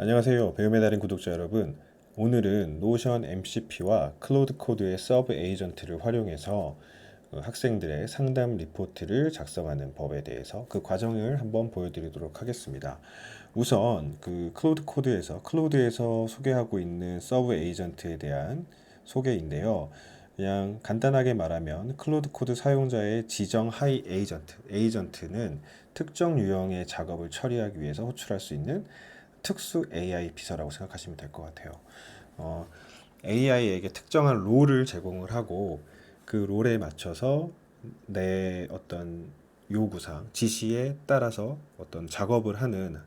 안녕하세요. 배움의 달인 구독자 여러분. 오늘은 노션 MCP와 클로드 코드의 서브 에이전트를 활용해서 학생들의 상담 리포트를 작성하는 법에 대해서 그 과정을 한번 보여드리도록 하겠습니다. 우선 클로드에서 소개하고 있는 서브 에이전트에 대한 소개인데요. 그냥 간단하게 말하면 클로드 코드 사용자의 지정 하위 에이전트는 특정 유형의 작업을 처리하기 위해서 호출할 수 있는 특수 AI 비서라고 생각하시면 될 것 같아요. AI에게 특정한 롤을 제공을 하고 그 롤에 맞춰서 내 어떤 요구사항, 지시에 따라서 어떤 작업을 하는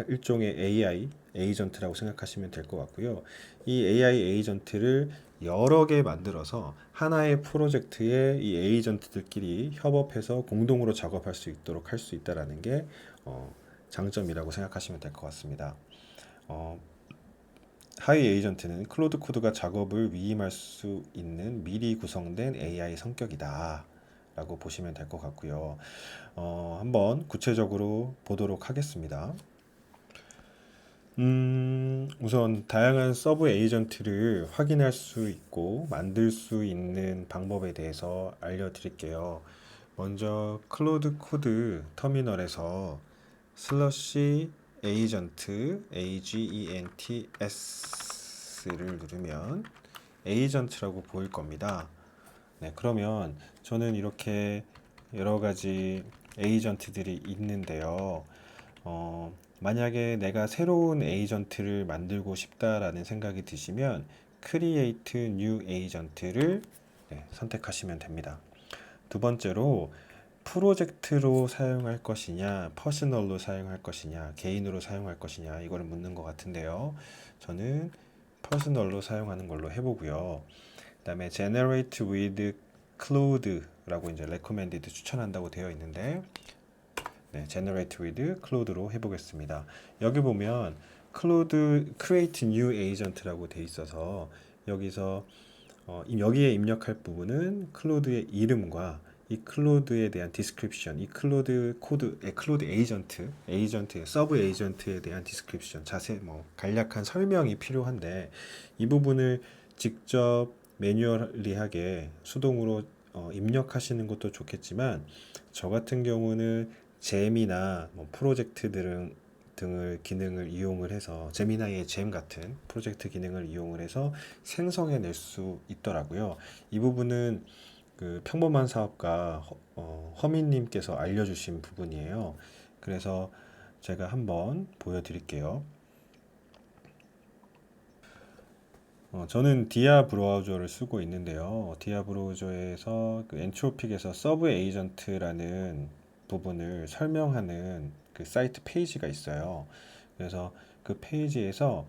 일종의 AI 에이전트라고 생각하시면 될 것 같고요. 이 AI 에이전트를 여러 개 만들어서 하나의 프로젝트에 이 에이전트들끼리 협업해서 공동으로 작업할 수 있도록 할 수 있다라는 게 장점이라고 생각하시면 될 것 같습니다. 어, 하위 에이전트는 클로드 코드가 작업을 위임할 수 있는 미리 구성된 AI 성격이다 라고 보시면 될 것 같고요. 한번 구체적으로 보도록 하겠습니다. 우선 다양한 서브 에이전트를 확인할 수 있고 만들 수 있는 방법에 대해서 알려드릴게요. 먼저 클로드 코드 터미널에서 슬러시 에이전트 AGENTS를 누르면 에이전트라고 보일 겁니다. 네, 그러면 저는 이렇게 여러 가지 에이전트들이 있는데요. 만약에 내가 새로운 에이전트를 만들고 싶다라는 생각이 드시면 Create New Agent를 선택하시면 됩니다. 두 번째로 프로젝트로 사용할 것이냐, 퍼스널로 사용할 것이냐, 개인으로 사용할 것이냐 이걸 묻는 것 같은데요. 저는 퍼스널로 사용하는 걸로 해보고요. 그다음에 Generate with Cloud라고 이제 recommended 추천한다고 되어 있는데, Generate with Cloud로 해보겠습니다. 여기 보면 Cloud Create New Agent라고 되어 있어서 여기서 여기에 입력할 부분은 클로드의 이름과 이 클로드에 대한 디스크립션, 이 클로드 코드, 클로드 에이전트, 서브 에이전트에 대한 디스크립션, 간략한 설명이 필요한데 이 부분을 직접 매뉴얼리하게 수동으로 입력하시는 것도 좋겠지만 저 같은 경우는 잼이나 프로젝트 등을 기능을 이용을 해서 제미나이의 잼 같은 프로젝트 기능을 이용을 해서 생성해낼 수 있더라고요. 이 부분은 그 평범한 사업가 허민님께서 알려주신 부분이에요. 그래서 제가 한번 보여드릴게요. 저는 디아 브라우저를 쓰고 있는데요. 디아 브라우저에서 그 엔트로픽에서 서브 에이전트라는 부분을 설명하는 그 사이트 페이지가 있어요. 그래서 그 페이지에서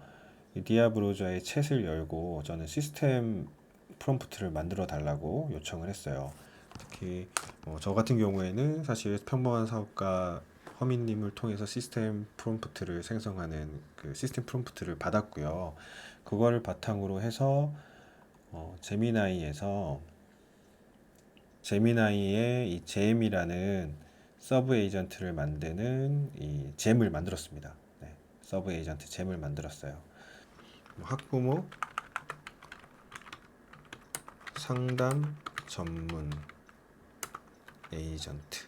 이 디아 브라우저의 챗을 열고 저는 시스템 프롬프트를 만들어 달라고 요청을 했어요. 특히 저 같은 경우에는 사실 평범한 사업가 허민님을 통해서 시스템 프롬프트를 생성하는 그 시스템 프롬프트를 받았고요. 그거를 바탕으로 해서 제미나이의 이 잼이라는 서브 에이전트를 만드는 이 잼을 만들었습니다. 네, 서브 에이전트 잼을 만들었어요. 학부모 상담 전문 에이전트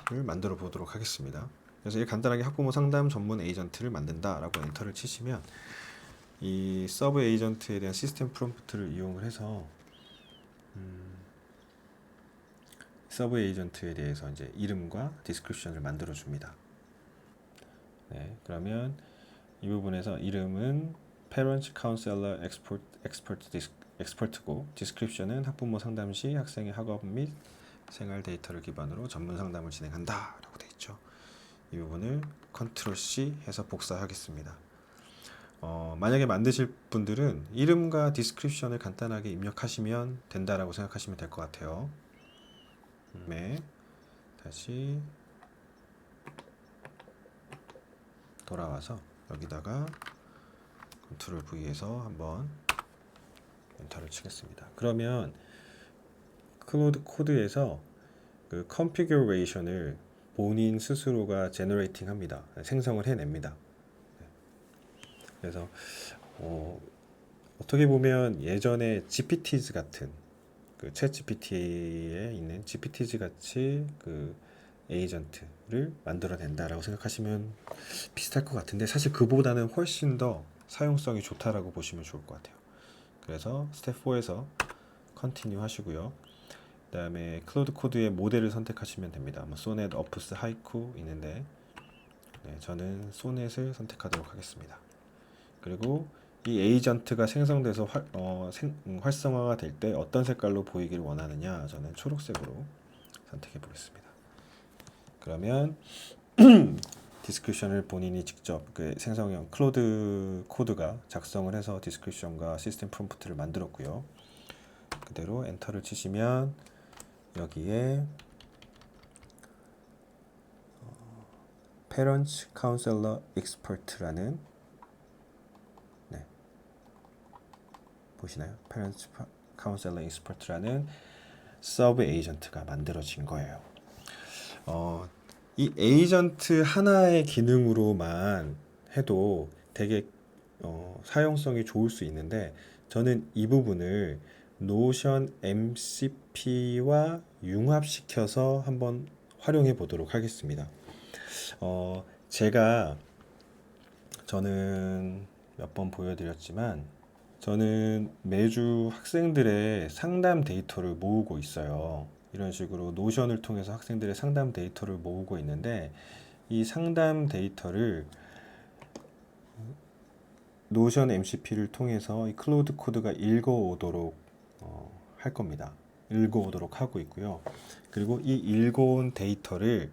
를 만들어 보도록 하겠습니다. 그래서 간단하게 학부모 상담 전문 에이전트를 만든다라고 엔터를 치시면 이 서브 에이전트에 대한 시스템 프롬프트를 이용을 해서 서브 에이전트에 대해서 이제 이름과 디스크립션을 만들어 줍니다. 네, 그러면 이 부분에서 이름은 Parent Counselor Expert고 디스크립션은 학부모 상담 시 학생의 학업 및 생활 데이터를 기반으로 전문 상담을 진행한다 라고 되어 있죠. 이 부분을 컨트롤 C 해서 복사하겠습니다. 만약에 만드실 분들은 이름과 디스크립션을 간단하게 입력하시면 된다라고 생각하시면 될 것 같아요. 네, 다시 돌아와서 여기다가 컨트롤 V에서 한번 엔터를 치겠습니다. 그러면 클로드 코드에서 그 컨피규레이션을 본인 스스로가 제너레이팅 합니다. 생성을 해냅니다. 그래서 어떻게 보면 예전에 GPTs 같은 그 챗 GPT에 있는 GPTs 같이 그 에이전트를 만들어낸다라고 생각하시면 비슷할 것 같은데, 사실 그보다는 훨씬 더 사용성이 좋다라고 보시면 좋을 것 같아요. 그래서 스텝 4에서 컨티뉴 하시고요. 그 다음에 클로드 코드의 모델을 선택하시면 됩니다. 뭐 소넷, 어프스, 하이쿠 있는데 저는 소넷을 선택하도록 하겠습니다. 그리고 이 에이전트가 생성돼서 활성화가 될 때 어떤 색깔로 보이길 원하느냐, 저는 초록색으로 선택해 보겠습니다. 그러면 디스크리션을 본인이 직접 그 생성형 클로드 코드가 작성을 해서 디스크리션과 시스템 프롬프트를 만들었고요. 그대로 엔터를 치시면 여기에 Parents Counselor Expert라는, 보시나요? Parents Counselor Expert라는 서브 에이전트가 만들어진 거예요. 이 에이전트 하나의 기능으로만 해도 되게 사용성이 좋을 수 있는데, 저는 이 부분을 노션 MCP와 융합시켜서 한번 활용해 보도록 하겠습니다. 저는 몇 번 보여드렸지만, 저는 매주 학생들의 상담 데이터를 모으고 있어요. 이런 식으로 노션을 통해서 학생들의 상담 데이터를 모으고 있는데, 이 상담 데이터를 노션 MCP를 통해서 이 클로드 코드가 읽어오도록 할 겁니다. 읽어오도록 하고 있고요. 그리고 이 읽어온 데이터를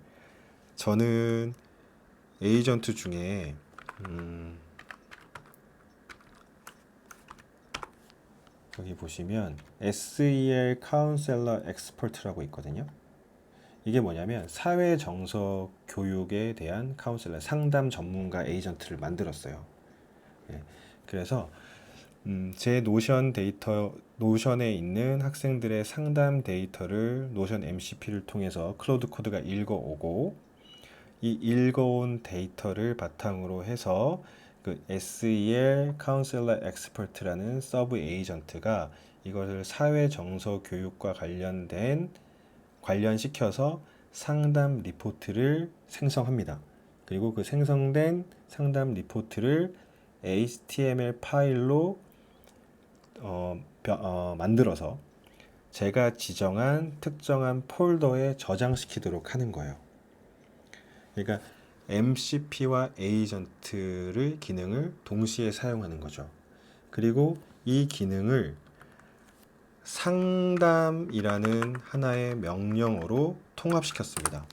저는 에이전트 중에 여기 보시면 SEL 카운셀러 엑스퍼트라고 있거든요. 이게 뭐냐면 사회 정서 교육에 대한 카운셀러, 상담 전문가 에이전트를 만들었어요. 그래서 제 노션에 있는 학생들의 상담 데이터를 노션 MCP를 통해서 클로드 코드가 읽어오고, 이 읽어온 데이터를 바탕으로 해서 그 SEL 카운셀러 엑스퍼트라는 서브 에이전트가 이것을 사회 정서 교육과 관련시켜서 상담 리포트를 생성합니다. 그리고 그 생성된 상담 리포트를 HTML 파일로 만들어서 제가 지정한 특정한 폴더에 저장시키도록 하는 거예요. 그러니까 MCP와 에이전트를 기능을 동시에 사용하는 거죠. 그리고 이 기능을 상담이라는 하나의 명령어로 통합시켰습니다.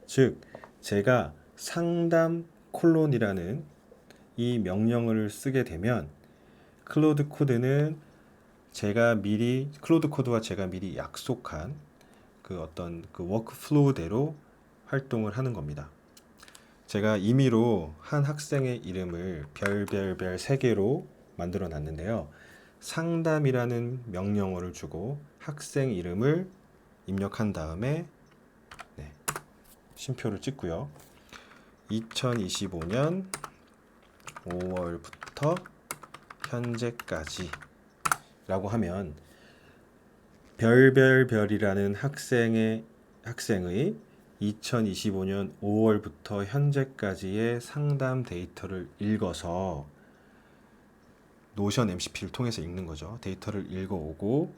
즉, 제가 상담 콜론이라는 이 명령어를 쓰게 되면 클로드 코드와 제가 미리 약속한 그 어떤 그 워크플로우대로 활동을 하는 겁니다. 제가 임의로 한 학생의 이름을 별별별 3개로 만들어 놨는데요. 상담이라는 명령어를 주고 학생 이름을 입력한 다음에 쉼표를 찍고요. 2025년 5월부터 현재까지 라고 하면 별별별이라는 학생의 2025년 5월부터 현재까지의 상담 데이터를 읽어서 노션 MCP를 통해서 읽는 거죠. 데이터를 읽어오고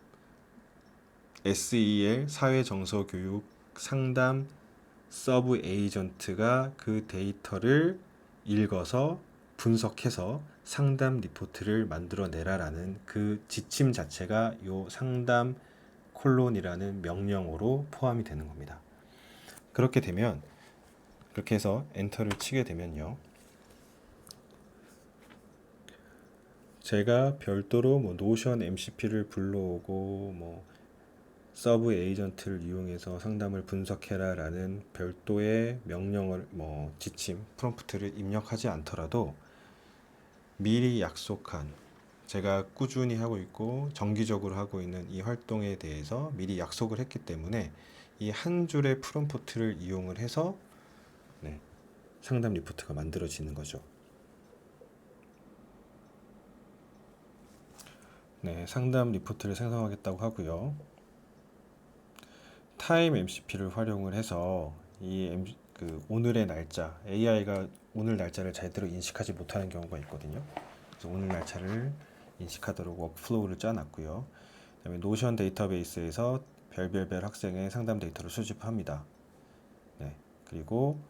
SEL 사회정서교육 상담 서브 에이전트가 그 데이터를 읽어서 분석해서 상담 리포트를 만들어내라라는 그 지침 자체가 요 상담 콜론이라는 명령어로 포함이 되는 겁니다. 그렇게 해서 엔터를 치게 되면요, 제가 별도로 노션 MCP를 불러오고 서브 에이전트를 이용해서 상담을 분석해라 라는 별도의 명령을 지침, 프롬프트를 입력하지 않더라도 미리 약속한, 제가 꾸준히 하고 있고 정기적으로 하고 있는 이 활동에 대해서 미리 약속을 했기 때문에 이 한 줄의 프롬프트를 이용을 해서 네, 상담 리포트가 만들어지는 거죠. 네, 상담 리포트를 생성하겠다고 하고요. 타임 MCP를 활용을 해서 오늘의 날짜, AI가 오늘 날짜를 제대로 인식하지 못하는 경우가 있거든요. 그래서 오늘 날짜를 인식하도록 워크플로우를 짜놨고요. 그다음에 노션 데이터베이스에서 별별별 학생의 상담 데이터를 수집합니다. 네, 그리고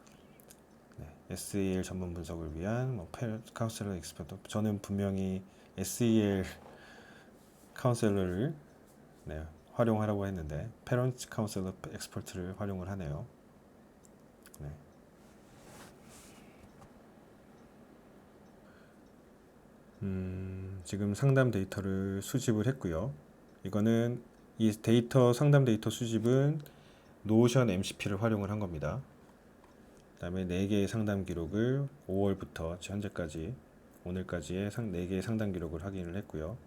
SEL 전문 분석을 위한 카운셀러 익스퍼트, 저는 분명히 SEL 카운셀러를 활용하라고 했는데 페런트 카운셀러 엑스퍼트를 활용을 하네요. 네. 지금 상담 데이터를 수집을 했고요. 이거는 이 상담 데이터 수집은 노션 MCP를 활용을 한 겁니다. 그 다음에 4개의 상담 기록을 5월부터 현재까지 오늘까지의 4개의 상담 기록을 확인을 했고요.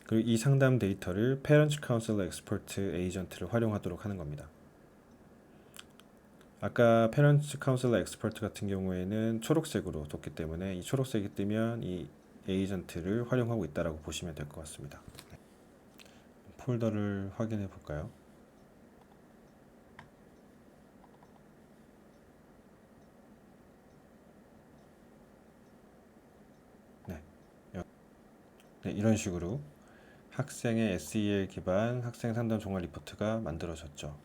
그리고 이 상담 데이터를 Parent Counselor Expert Agent를 활용하도록 하는 겁니다. 아까 Parent Counselor Expert 같은 경우에는 초록색으로 뒀기 때문에 이 초록색이 뜨면 이 에이전트를 활용하고 있다고 보시면 될 것 같습니다. 폴더를 확인해 볼까요? 네, 이런 식으로 학생의 SEL 기반 학생 상담 종합 리포트가 만들어졌죠.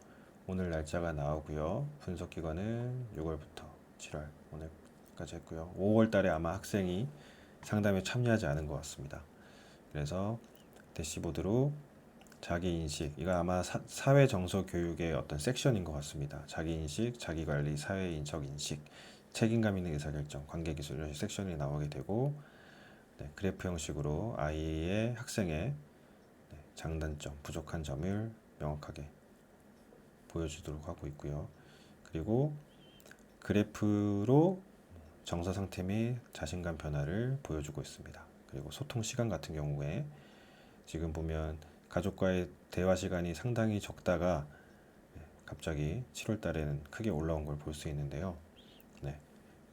오늘 날짜가 나오고요. 분석 기간은 6월부터 7월 오늘까지 했고요. 5월 달에 아마 학생이 상담에 참여하지 않은 것 같습니다. 그래서 대시보드로 자기인식, 이거 아마 사회 정서 교육의 어떤 섹션인 것 같습니다. 자기인식, 자기관리, 사회인적 인식, 책임감 있는 의사결정, 관계기술 이런 섹션이 나오게 되고 그래프 형식으로 학생의 장단점, 부족한 점을 명확하게 보여주도록 하고 있고요. 그리고 그래프로 정서 상태 및 자신감 변화를 보여주고 있습니다. 그리고 소통 시간 같은 경우에 지금 보면 가족과의 대화 시간이 상당히 적다가 갑자기 7월 달에는 크게 올라온 걸 볼 수 있는데요.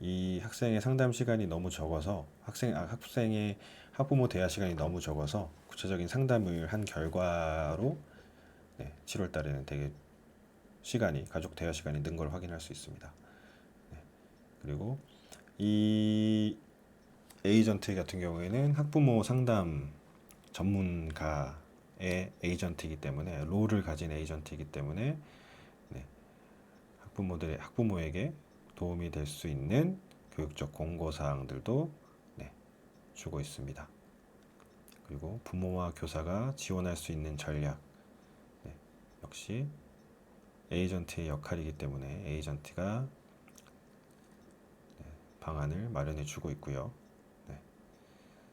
이 학생의 상담 시간이 너무 적어서 학생의 학부모 대화 시간이 너무 적어서 구체적인 상담을 한 결과로 7월 달에는 되게 가족 대화 시간이 는 걸 확인할 수 있습니다. 그리고 이 에이전트 같은 경우에는 학부모 상담 전문가의 에이전트이기 때문에 롤을 가진 에이전트이기 때문에 학부모에게 도움이 될 수 있는 교육적 공고사항들도 주고 있습니다. 그리고 부모와 교사가 지원할 수 있는 전략, 역시 에이전트의 역할이기 때문에 에이전트가 방안을 마련해 주고 있고요.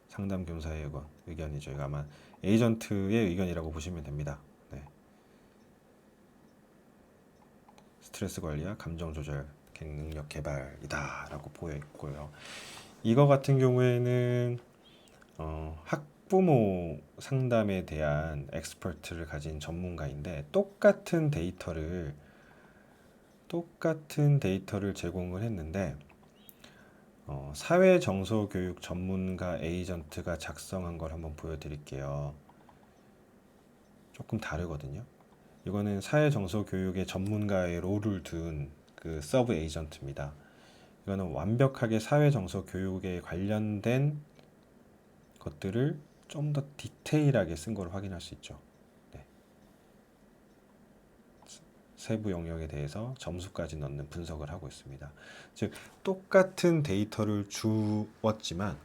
상담 교사의 의견이죠. 이거 아마 에이전트의 의견이라고 보시면 됩니다. 스트레스 관리와 감정 조절 능력 개발이다 라고 보여 있고요. 이거 같은 경우에는 학부모 상담에 대한 엑스퍼트를 가진 전문가인데 똑같은 데이터를 제공을 했는데 사회정서교육 전문가 에이전트가 작성한 걸 한번 보여드릴게요. 조금 다르거든요. 이거는 사회정서교육의 전문가의 롤을 둔 그 서브 에이전트입니다. 이거는 완벽하게 사회정서교육에 관련된 것들을 좀 더 디테일하게 쓴 걸 확인할 수 있죠. 세부 영역에 대해서 점수까지 넣는 분석을 하고 있습니다. 즉 똑같은 데이터를 주었지만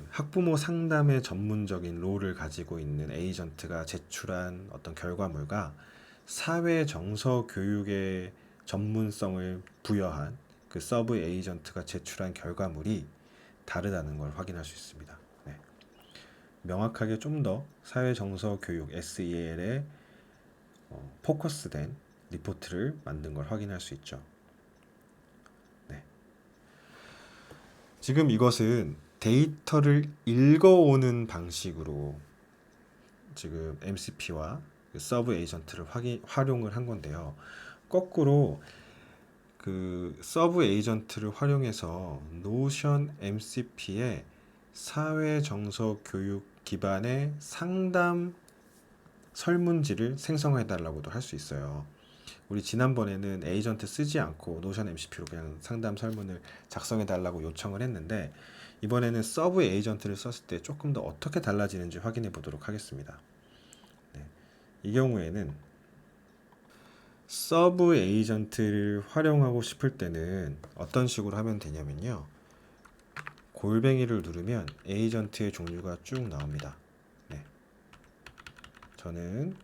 학부모 상담의 전문적인 롤을 가지고 있는 에이전트가 제출한 어떤 결과물과 사회 정서 교육의 전문성을 부여한 그 서브 에이전트가 제출한 결과물이 다르다는 걸 확인할 수 있습니다. 명확하게 좀 더 사회 정서 교육 SEL에 포커스된 리포트를 만든 걸 확인할 수 있죠. 지금 이것은 데이터를 읽어오는 방식으로 지금 MCP와 서브 에이전트를 활용을 한 건데요. 거꾸로 그 서브 에이전트를 활용해서 노션 MCP의 사회 정서 교육 기반의 상담 설문지를 생성해 달라고도 할 수 있어요. 우리 지난번에는 에이전트 쓰지 않고 노션 MCP로 그냥 상담 설문을 작성해 달라고 요청을 했는데, 이번에는 서브 에이전트를 썼을 때 조금 더 어떻게 달라지는지 확인해 보도록 하겠습니다. 네. 이 경우에는 서브 에이전트를 활용하고 싶을 때는 어떤 식으로 하면 되냐면요. 골뱅이를 누르면 에이전트의 종류가 쭉 나옵니다. 네. 저는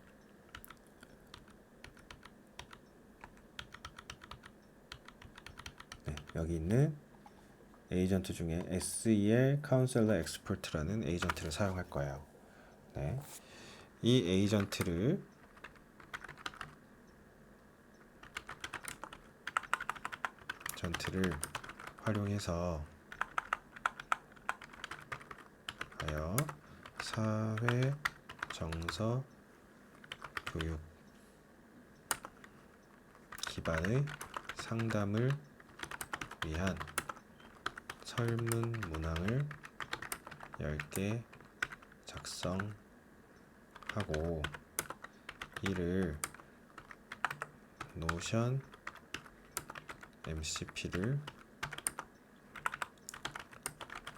여기 있는 에이전트 중에 SEL 카운셀러 엑스퍼트라는 에이전트를 사용할 거예요. 네. 이 에이전트를 활용해서 사회 정서 교육 기반의 상담을 위한 설문 문항을 10개 작성하고 이를 노션 MCP를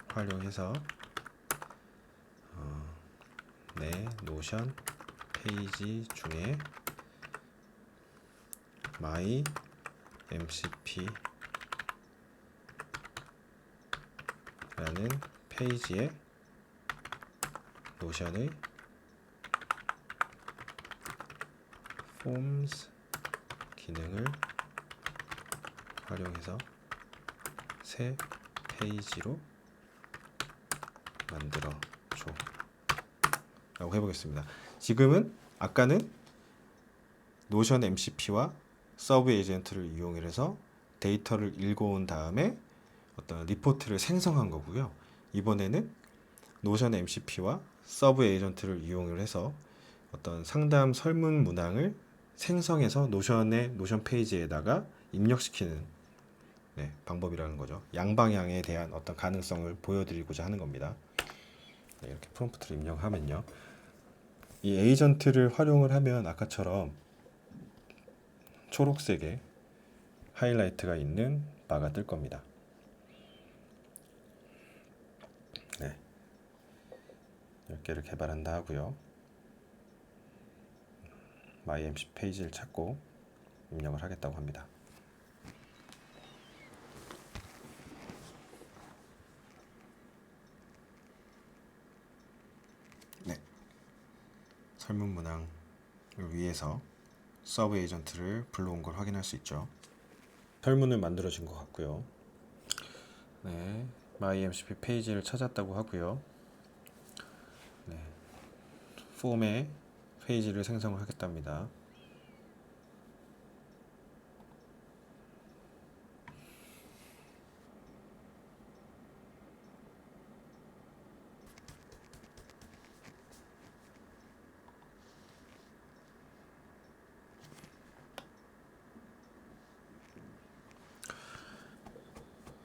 활용해서 내 노션 페이지 중에 My MCP 라는 페이지에 노션의 Forms 기능을 활용해서 새 페이지로 만들어 줘 라고 해보겠습니다. 지금은 아까는 노션 MCP와 서브 에이전트를 이용해서 데이터를 읽어온 다음에 어떤 리포트를 생성한 거고요. 이번에는 노션 MCP와 서브 에이전트를 이용을 해서 어떤 상담 설문 문항을 생성해서 노션 페이지에다가 입력시키는 방법이라는 거죠. 양방향에 대한 어떤 가능성을 보여드리고자 하는 겁니다. 이렇게 프롬프트를 입력하면요. 이 에이전트를 활용을 하면 아까처럼 초록색의 하이라이트가 있는 바가 뜰 겁니다. 네. 10개를 개발한다 하고요. MyMC 페이지를 찾고 입력을 하겠다고 합니다. 네. 설문 문항을 위해서 서브 에이전트를 불러온 걸 확인할 수 있죠. 설문을 만들어진 것 같고요. 네. MyMCP 페이지를 찾았다고 하고요. 네. 폼에 페이지를 생성을 하겠답니다.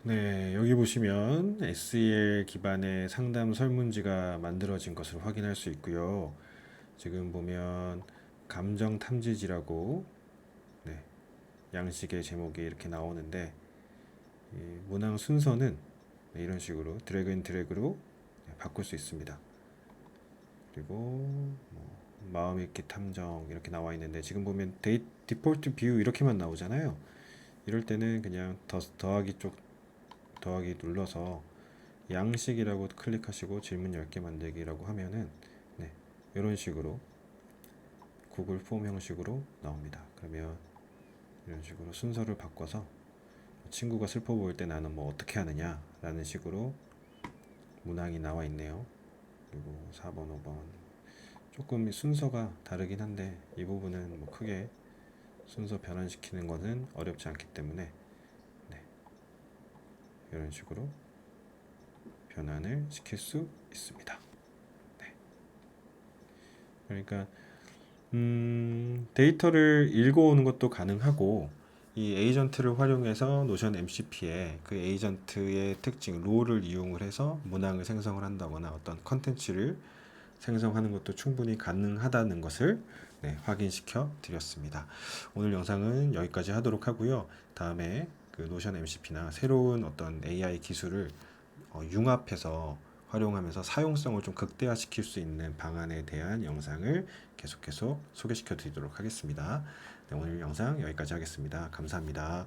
네, 여기 보시면 SEL 기반의 상담 설문지가 만들어진 것을 확인할 수 있고요. 지금 보면 감정 탐지지라고 양식의 제목이 이렇게 나오는데, 이 문항 순서는 이런 식으로 드래그 앤 드래그로 바꿀 수 있습니다. 그리고 마음 읽기 탐정 이렇게 나와 있는데, 지금 보면 디폴트 뷰 이렇게만 나오잖아요. 이럴 때는 그냥 더하기 눌러서 양식이라고 클릭하시고 질문 10개 만들기라고 하면은 이런 식으로 구글 폼 형식으로 나옵니다. 그러면 이런 식으로 순서를 바꿔서 친구가 슬퍼 보일 때 나는 어떻게 하느냐 라는 식으로 문항이 나와 있네요. 그리고 4번, 5번 조금 순서가 다르긴 한데 이 부분은 크게 순서 변환시키는 것은 어렵지 않기 때문에 이런 식으로 변환을 시킬 수 있습니다. 그러니까 데이터를 읽어오는 것도 가능하고 이 에이전트를 활용해서 노션 MCP에 그 에이전트의 특징, 롤을 이용을 해서 문항을 생성을 한다거나 어떤 컨텐츠를 생성하는 것도 충분히 가능하다는 것을 확인시켜 드렸습니다. 오늘 영상은 여기까지 하도록 하고요. 다음에 그 노션 MCP나 새로운 어떤 AI 기술을 융합해서 활용하면서 사용성을 좀 극대화시킬 수 있는 방안에 대한 영상을 계속 소개시켜 드리도록 하겠습니다. 네, 오늘 영상 여기까지 하겠습니다. 감사합니다.